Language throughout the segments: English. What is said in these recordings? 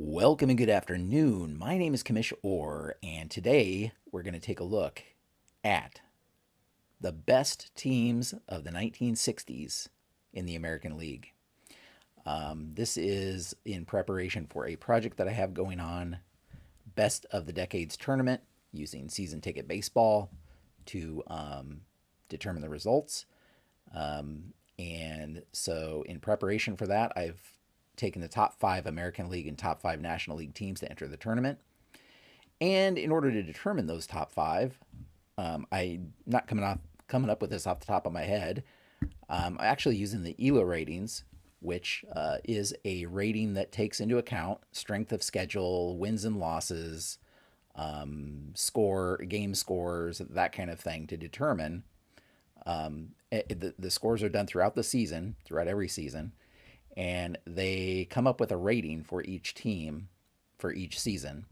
Welcome and good afternoon. My name is Kamish Orr, and today we're going to take a look at the best teams of the 1960s in the American League. This is in preparation for a project that I have going on, Best of the Decades tournament, using season ticket baseball to determine the results. And so, in preparation for that, I've taken the top 5 American League and top 5 National League teams to enter the tournament. And in order to determine those top 5, I'm not coming up with this off the top of my head. I'm actually using the ELO ratings, which is a rating that takes into account strength of schedule, wins and losses, game scores, that kind of thing to determine. The scores are done throughout the season, throughout every season, and they come up with a rating for each team for each season.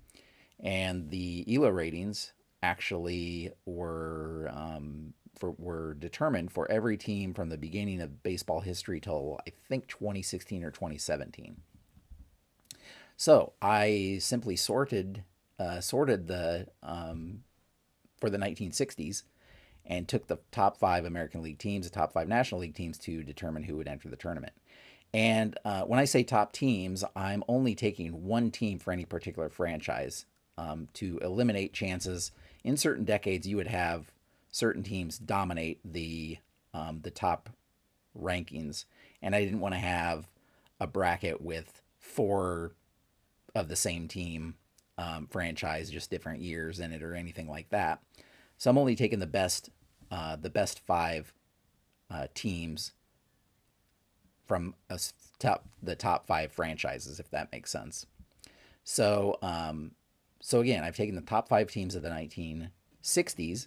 And the ELO ratings actually were determined for every team from the beginning of baseball history till I think 2016 or 2017. So I simply sorted the for the 1960s and took the top 5 American League teams, the top 5 National League teams to determine who would enter the tournament. And when I say top teams, I'm only taking one team for any particular franchise to eliminate chances. In certain decades, you would have certain teams dominate the top rankings, and I didn't want to have a bracket with 4 of the same team franchise, just different years in it or anything like that. So I'm only taking the best 5 teams from the top 5 franchises, if that makes sense. So again, I've taken the top 5 teams of the 1960s,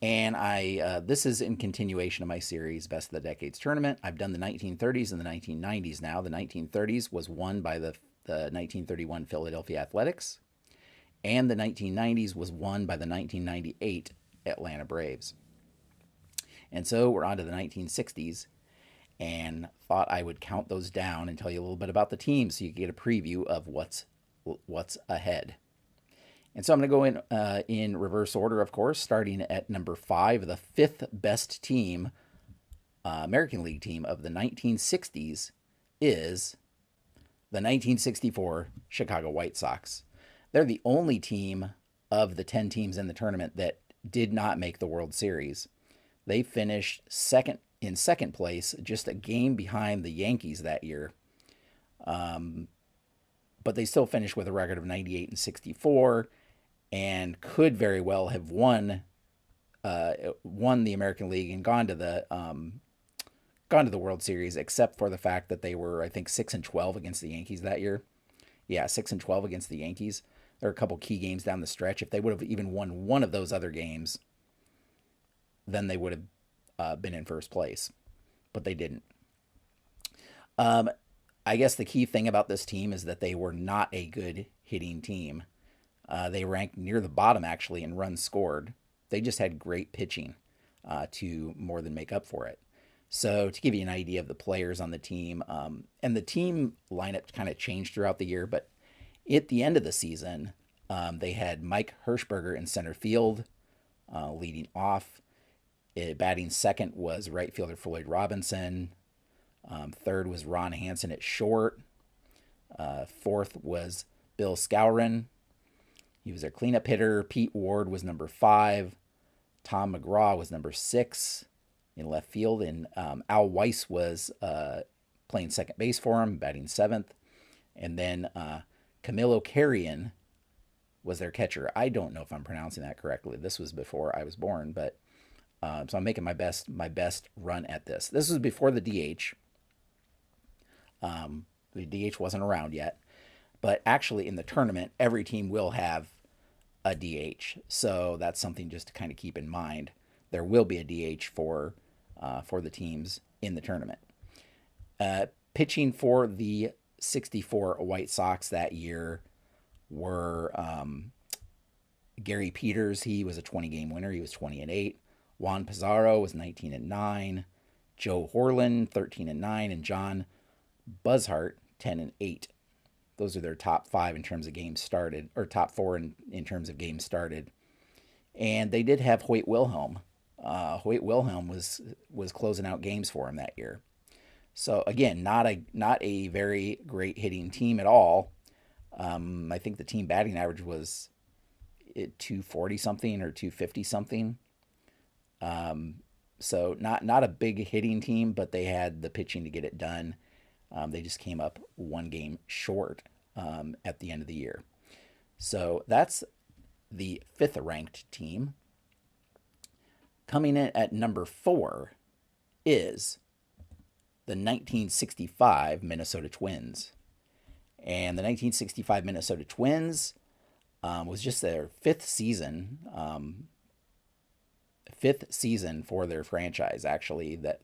and this is in continuation of my series, Best of the Decades tournament. I've done the 1930s and the 1990s now. The 1930s was won by the 1931 Philadelphia Athletics, and the 1990s was won by the 1998 Atlanta Braves. And so we're on to the 1960s, and thought I would count those down and tell you a little bit about the teams so you get a preview of what's ahead. And so I'm going to go in reverse order, of course, starting at number 5. The 5th best team, American League team of the 1960s is the 1964 Chicago White Sox. They're the only team of the 10 teams in the tournament that did not make the World Series. They finished in second place, just a game behind the Yankees that year. But they still finished with a record of 98-64 and could very well have won the American League and gone to the World Series, except for the fact that they were, I think, 6-12 against the Yankees that year. Yeah, 6-12 against the Yankees. There are a couple key games down the stretch. If they would have even won one of those other games, then they would have been in first place, but they didn't. I guess the key thing about this team is that they were not a good hitting team. They ranked near the bottom, actually, in runs scored. They just had great pitching to more than make up for it. So to give you an idea of the players on the team, and the team lineup kind of changed throughout the year, but at the end of the season, they had Mike Hirschberger in center field, leading off. Batting second was right fielder Floyd Robinson. Third was Ron Hansen at short. Fourth was Bill Skowron. He was their cleanup hitter. Pete Ward was number 5. Tom McGraw was number 6 in left field. And Al Weiss was playing second base for him, batting 7th. And then Camilo Carrion was their catcher. I don't know if I'm pronouncing that correctly. This was before I was born, but so I'm making my best run at this. This was before the DH. The DH wasn't around yet, but actually in the tournament, every team will have a DH. So that's something just to kind of keep in mind. There will be a DH for the teams in the tournament. Pitching for the 64 White Sox that year were Gary Peters. He was a 20-game winner. He was 20-8. Juan Pizarro was 19-9. Joe Horlin, 13-9. And John Buzzhart, 10-8. Those are their top 5 in terms of games started, or top 4 in terms of games started. And they did have Hoyt Wilhelm. Hoyt Wilhelm was closing out games for him that year. So again, not a very great hitting team at all. I think the team batting average was 240 something or 250 something. So not a big hitting team, but they had the pitching to get it done. They just came up one game short at the end of the year. So that's the 5th ranked team. Coming in at number 4 is the 1965 Minnesota Twins. And the 1965 Minnesota Twins was just their 5th season. 5th season for their franchise, actually, that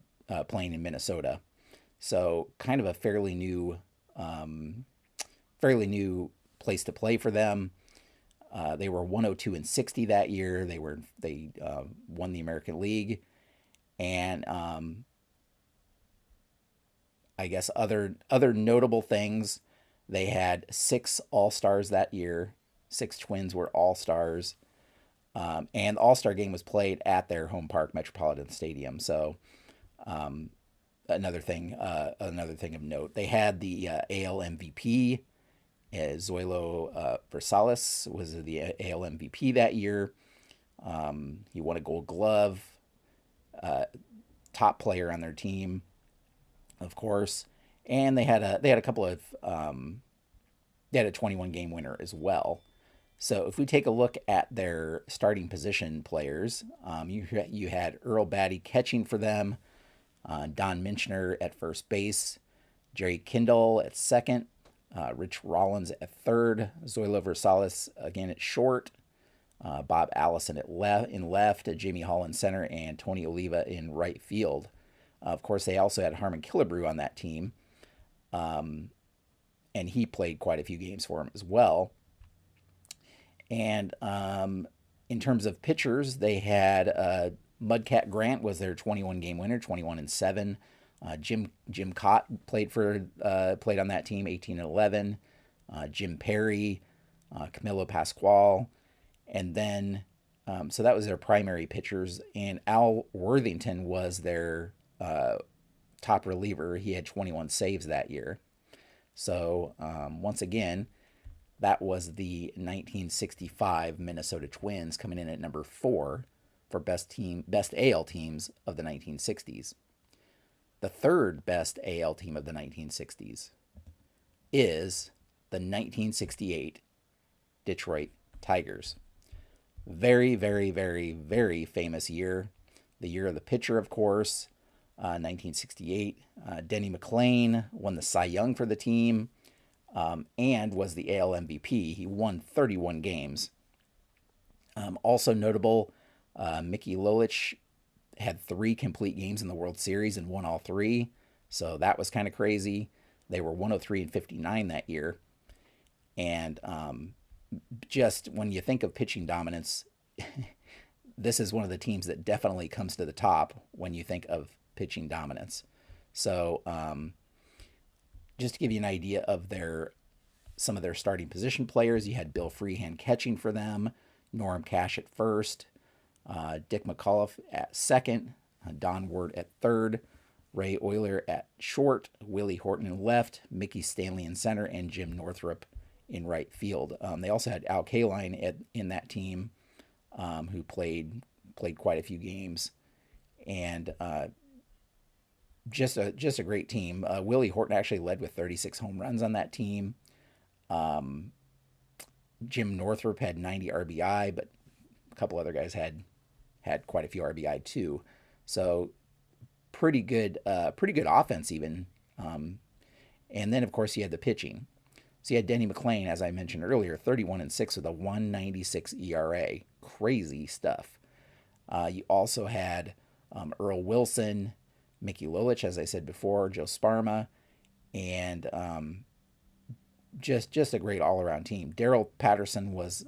playing in Minnesota. So kind of a fairly new place to play for them. They were 102-60 that year. They won the American League, and I guess other notable things. They had 6 All-Stars that year. 6 Twins were All-Stars, and the All-Star game was played at their home park, Metropolitan Stadium. So another thing of note, they had the AL MVP. Zoilo Versalles was the AL MVP that year. He won a Gold Glove. Top player on their team, of course, and they had a couple of they had a 21 game winner as well. So if we take a look at their starting position players, you had Earl Batty catching for them, Don Minchner at first base, Jerry Kindle at second, Rich Rollins at third, Zoilo Versalles again at short, Bob Allison in left, Jamie Hall in center, and Tony Oliva in right field. Of course, they also had Harmon Killebrew on that team, and he played quite a few games for him as well. And in terms of pitchers, they had Mudcat Grant was their 21 game winner, 21-7. Jim Cott played on that team, 18-11. Jim Perry, Camilo Pascual, and then so that was their primary pitchers. And Al Worthington was their top reliever. He had 21 saves that year. So once again, that was the 1965 Minnesota Twins, coming in at number 4 for best AL teams of the 1960s. The 3rd best AL team of the 1960s is the 1968 Detroit Tigers. Very, very, very, very famous year. The year of the pitcher, of course, 1968. Denny McLain won the Cy Young for the team, and was the AL MVP. He won 31 games. Also notable, Mickey Lolich had 3 complete games in the World Series and won all 3. So that was kind of crazy. They were 103-59 that year. And just when you think of pitching dominance, this is one of the teams that definitely comes to the top when you think of pitching dominance. So just to give you an idea of some of their starting position players, you had Bill Freehan catching for them, Norm Cash at first, Dick McAuliffe at second, Don Ward at third, Ray Euler at short, Willie Horton in left, Mickey Stanley in center, and Jim Northrup in right field. They also had Al Kaline in that team, who played quite a few games, and just a great team. Willie Horton actually led with 36 home runs on that team. Jim Northrup had 90 RBI, but a couple other guys had quite a few RBI too. So pretty good offense even. And then of course you had the pitching. So you had Denny McLain, as I mentioned earlier, 31-6 with a 1.96 ERA. Crazy stuff. You also had Earl Wilson, Mickey Lolich, as I said before, Joe Sparma, and just a great all-around team. Darrell Patterson was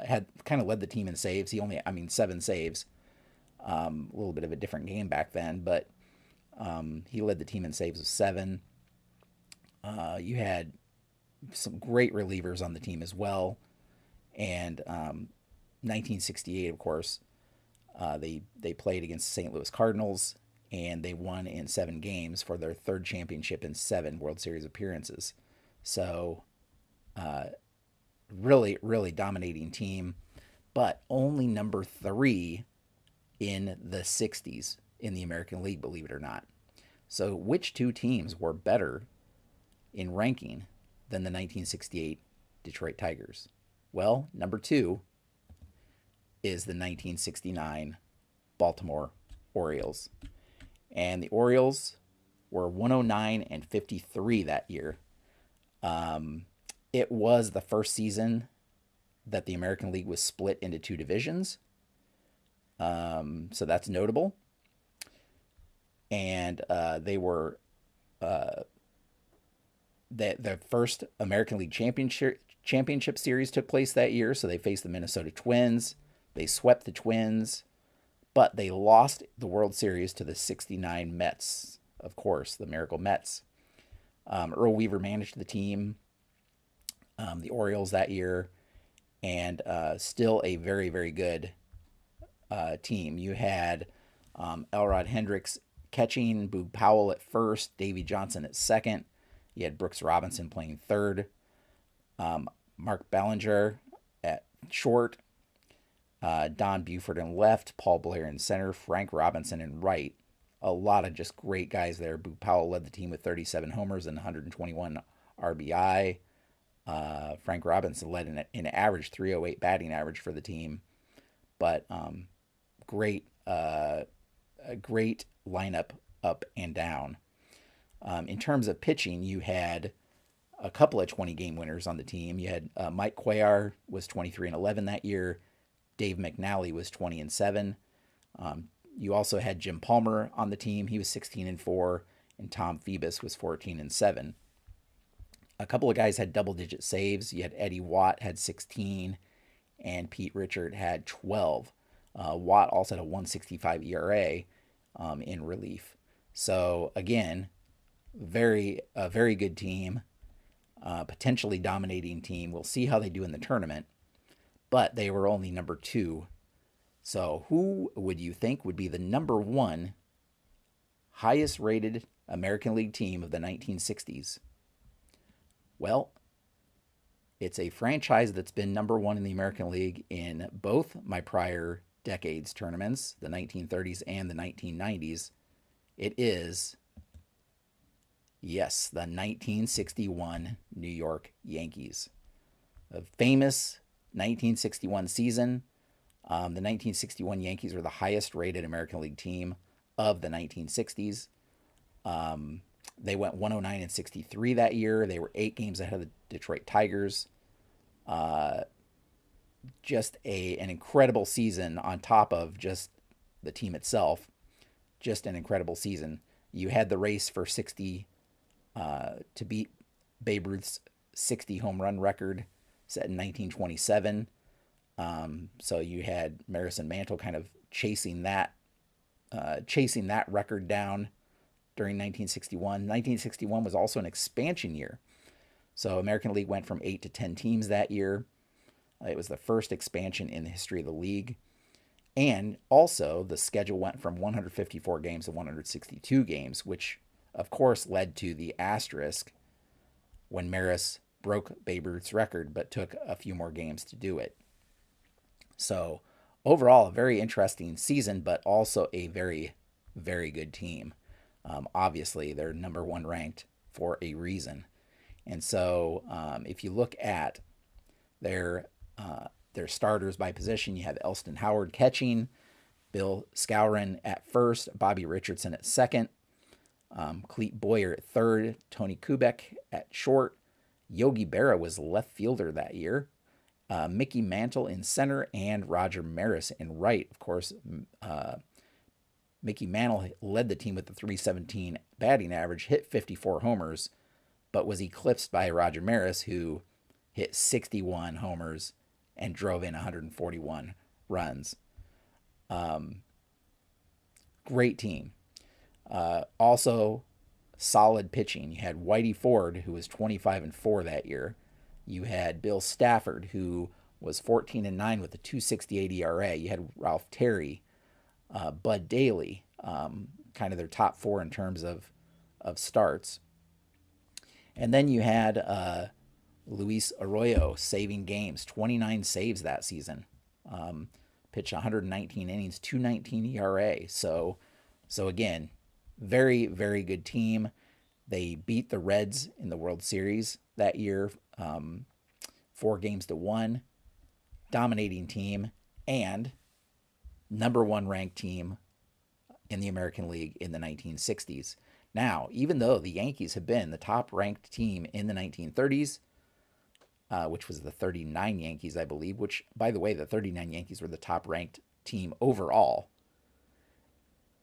had kind of led the team in saves. He only, 7 saves. A little bit of a different game back then, but he led the team in saves of 7. You had some great relievers on the team as well. And 1968, of course, they played against the St. Louis Cardinals, and they won in 7 games for their third championship in 7 World Series appearances. So really, really dominating team, but only number 3 in the 60s in the American League, believe it or not. So which 2 teams were better in ranking than the 1968 Detroit Tigers? Well, number 2 is the 1969 Baltimore Orioles. And the Orioles were 109 and 53 that year. It was the first season that the American League was split into 2 divisions. So that's notable. And they were the first American League championship series took place that year. So they faced the Minnesota Twins. They swept the Twins, but they lost the World Series to the 69 Mets, of course, the Miracle Mets. Earl Weaver managed the team, the Orioles that year, and still a very, very good team. You had Elrod Hendricks catching, Boog Powell at first, Davey Johnson at second. You had Brooks Robinson playing third, Mark Ballinger at short, Don Buford in left, Paul Blair in center, Frank Robinson in right. A lot of just great guys there. Boog Powell led the team with 37 homers and 121 RBI. Frank Robinson led an average 308 batting average for the team. But great, a great lineup up and down. In terms of pitching, you had a couple of 20-game winners on the team. You had Mike Cuellar was 23-11 that year. Dave McNally was 20-7. You also had Jim Palmer on the team. He was 16-4, and Tom Phoebus was 14-7. A couple of guys had double-digit saves. You had Eddie Watt had 16, and Pete Richard had 12. Watt also had a 1.65 ERA in relief. So again, a very good team, potentially dominating team. We'll see how they do in the tournament, but they were only number 2. So who would you think would be the number 1 highest rated American League team of the 1960s? Well, it's a franchise that's been number 1 in the American League in both my prior decades tournaments, the 1930s and the 1990s. It is, yes, the 1961 New York Yankees. A famous 1961 season. The 1961 Yankees were the highest rated American League team of the 1960s. They went 109 and 63 that year. They were 8 games ahead of the Detroit Tigers. Just an incredible season on top of just the team itself. Just an incredible season. You had the race for 60 to beat Babe Ruth's 60 home run record set in 1927. So you had Maris and Mantle kind of chasing that record down during 1961. 1961 was also an expansion year. So American League went from 8 to 10 teams that year. It was the first expansion in the history of the league. And also the schedule went from 154 games to 162 games, which of course led to the asterisk when Maris broke Babe Ruth's record, but took a few more games to do it. So overall, a very interesting season, but also a very, very good team. Obviously, they're number 1 ranked for a reason. And so if you look at their starters by position, you have Elston Howard catching, Bill Skowron at first, Bobby Richardson at second, Clete Boyer at third, Tony Kubek at short. Yogi Berra was left fielder that year. Mickey Mantle in center, and Roger Maris in right. Of course, Mickey Mantle led the team with the .317 batting average, hit 54 homers, but was eclipsed by Roger Maris, who hit 61 homers and drove in 141 runs. Great team. Also, solid pitching. You had Whitey Ford, who was 25-4 that year. You had Bill Stafford, who was 14-9 with a 2.68 ERA. You had Ralph Terry, Bud Daly, kind of their top four in terms of starts. And then you had Luis Arroyo saving games, 29 saves that season. Pitched 119 innings, 2.19 ERA. So again, very, very good team. They beat the Reds in the World Series that year, 4-1. Dominating team and number one ranked team in the American League in the 1960s. Now, even though the Yankees have been the top ranked team in the 1930s, which was the 39 Yankees, I believe, which, by the way, the 39 Yankees were the top ranked team overall.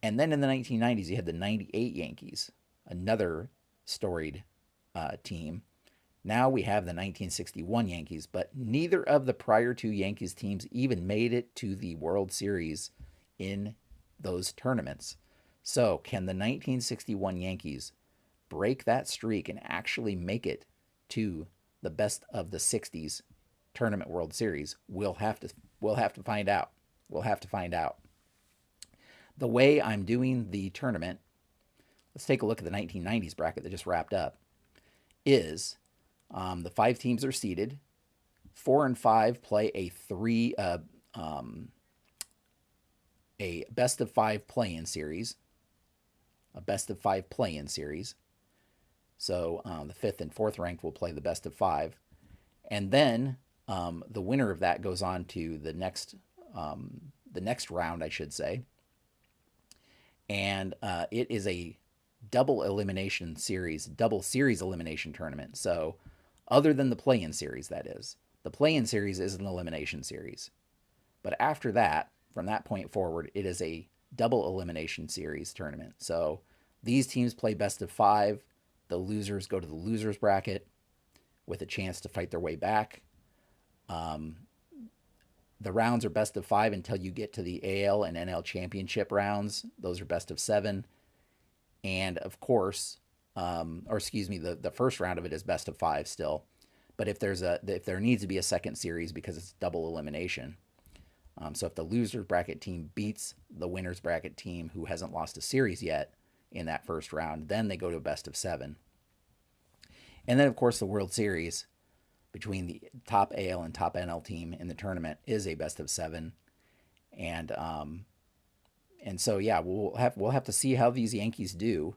And then in the 1990s, you had the 98 Yankees, another storied team. Now we have the 1961 Yankees, but neither of the prior two Yankees teams even made it to the World Series in those tournaments. So can the 1961 Yankees break that streak and actually make it to the best of the 60s tournament World Series? We'll have to find out. We'll have to find out. The way I'm doing the tournament, let's take a look at the 1990s bracket that just wrapped up, is the 5 teams are seeded. 4 and 5 play a best of 5 play-in series. A best of 5 play-in series. So the 5th and 4th ranked will play the best of 5. And then the winner of that goes on to the next round, I should say. And it is a double series elimination tournament. So other than the play-in series, that is. The play-in series is an elimination series. But after that, from that point forward, it is a double elimination series tournament. So these teams play best of 5. The losers go to the losers bracket with a chance to fight their way back. The rounds are best of 5 until you get to the AL and NL championship rounds. Those are best of 7. And of course, the first round of it is best of 5 still. But if there needs to be a second series because it's double elimination, so if the loser bracket team beats the winners bracket team who hasn't lost a series yet in that first round, then they go to a best of 7. And then of course the World Series between the top AL and top NL team in the tournament is a best of 7. And so yeah, we'll have to see how these Yankees do,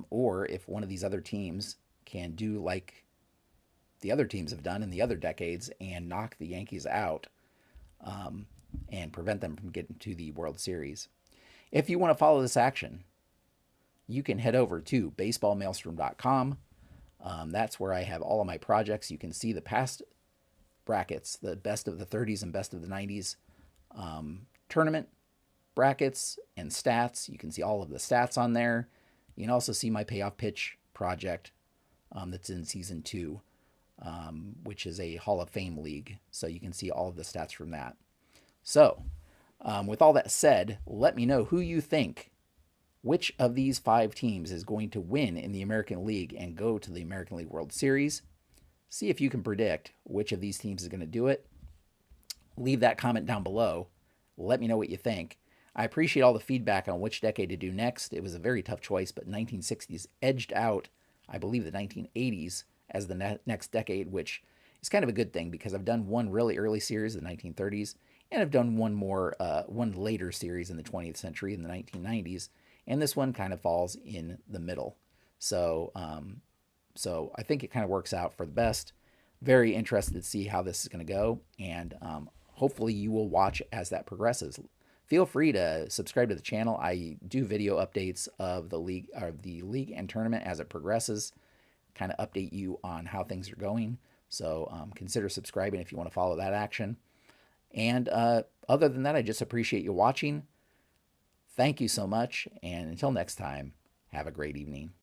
or if one of these other teams can do like the other teams have done in the other decades and knock the Yankees out, and prevent them from getting to the World Series. If you want to follow this action, you can head over to baseballmaelstrom.com. That's where I have all of my projects. You can see the past brackets, the best of the 30s and best of the 90s tournament brackets and stats. You can see all of the stats on there. You can also see my Payoff Pitch project that's in season 2, which is a Hall of Fame league. So you can see all of the stats from that. So with all that said, let me know who you think, which of these 5 teams is going to win in the American League and go to the American League World Series. See if you can predict which of these teams is going to do it. Leave that comment down below. Let me know what you think. I appreciate all the feedback on which decade to do next. It was a very tough choice, but 1960s edged out, I believe, the 1980s as the next decade, which is kind of a good thing because I've done one really early series in the 1930s, and I've done one later series in the 20th century in the 1990s, and this one kind of falls in the middle. So I think it kind of works out for the best. Very interested to see how this is going to go, and hopefully you will watch as that progresses. Feel free to subscribe to the channel. I do video updates of the league and tournament as it progresses, kind of update you on how things are going. So consider subscribing if you want to follow that action. And other than that, I just appreciate you watching. Thank you so much. And until next time, have a great evening.